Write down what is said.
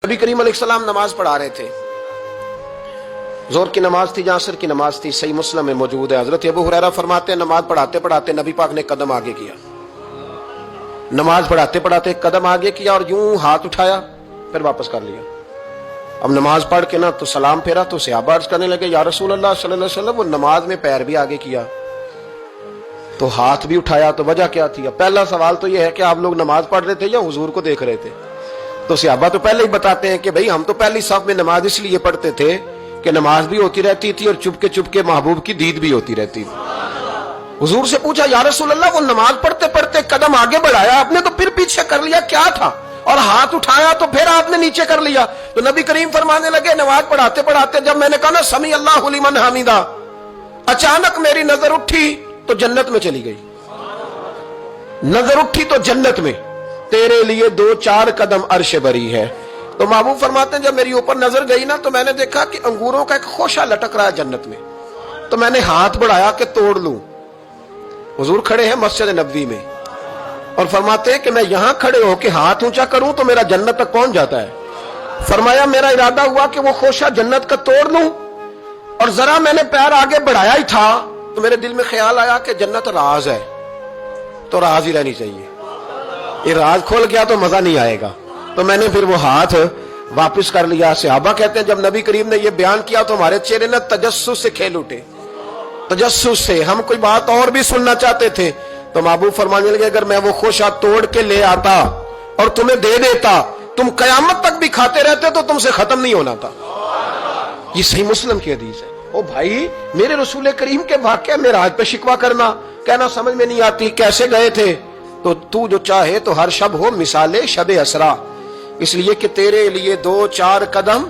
नबी करीम अलैहिस्सलाम नमाज पढ़ा रहे थे। जोर की नमाज थी, असर की नमाज थी। सही मुस्लिम में मौजूद है। हजरत अबू हुरैरा फरमाते हैं नमाज पढ़ाते पढ़ाते नबी पाक ने कदम आगे किया। नमाज पढ़ाते पढ़ाते कदम आगे किया और यूं हाथ उठाया, फिर वापस कर लिया। अब नमाज पढ़ के ना तो सलाम फेरा तो सहाबा अर्ज करने लगे, या रसूल अल्लाह सल्लल्लाहु अलैहि वसल्लम, वो नमाज में पैर भी आगे किया तो हाथ भी उठाया, तो वजह क्या थी? अब पहला सवाल तो यह है कि आप लोग नमाज पढ़ रहे थे या हुजूर को देख रहे थे? तो सहाबा तो पहले ही बताते हैं कि भाई हम तो पहली साफ में नमाज इसलिए पढ़ते थे कि नमाज भी होती रहती थी और चुपके चुपके महबूब की दीद भी होती रहती थी। हुजूर से पूछा, या रसूल अल्लाह, वो नमाज पढ़ते पढ़ते कदम आगे बढ़ाया आपने तो फिर पीछे कर लिया, क्या था? और हाथ उठाया तो फिर आपने नीचे कर लिया। तो नबी करीम फरमाने लगे, नमाज पढ़ाते पढ़ाते जब मैंने कहा ना समी अल्लाहु लिमन हमीदा, अचानक मेरी नजर उठी तो जन्नत में चली गई। नजर उठी तो जन्नत में, तेरे लिए 2-4 कदम अर्श बरी है। तो महबूब फरमाते हैं जब मेरी ऊपर नजर गई ना तो मैंने देखा कि अंगूरों का एक खोशा लटक रहा है जन्नत में। तो मैंने हाथ बढ़ाया कि तोड़ लूं। हुजूर खड़े हैं मस्जिद नबवी में और फरमाते हैं कि मैं यहां खड़े होकर हाथ ऊंचा करूं तो मेरा जन्नत तक पहुंच जाता है। फरमाया मेरा इरादा हुआ कि वो खोशा जन्नत का तोड़ लूं और जरा मैंने पैर आगे बढ़ाया ही था तो मेरे दिल में ख्याल आया कि जन्नत राज है, तो राज ही रहनी चाहिए। ये राज खोल गया तो मजा नहीं आएगा। तो मैंने फिर वो हाथ वापस कर लिया। सहाबा कहते हैं जब नबी करीम ने ये बयान किया तो हमारे चेहरे ने तजस्सुस से खेल उठे। तजस्सुस से हम कोई बात और भी सुनना चाहते थे। तो महबूब फरमाने लगे, अगर मैं वो खोशा तोड़ के ले आता और तुम्हें दे देता, तुम कयामत तक भी खाते रहते तो तुमसे खत्म नहीं होना था। ये सही मुस्लिम की हदीस है। ओ भाई, मेरे रसूल करीम के वाक़या में राज पे शिकवा करना, कहना समझ में नहीं आती कैसे गए थे। तो तू जो चाहे तो हर शब हो मिसाले शब असरा, इसलिए कि तेरे लिए 2-4 कदम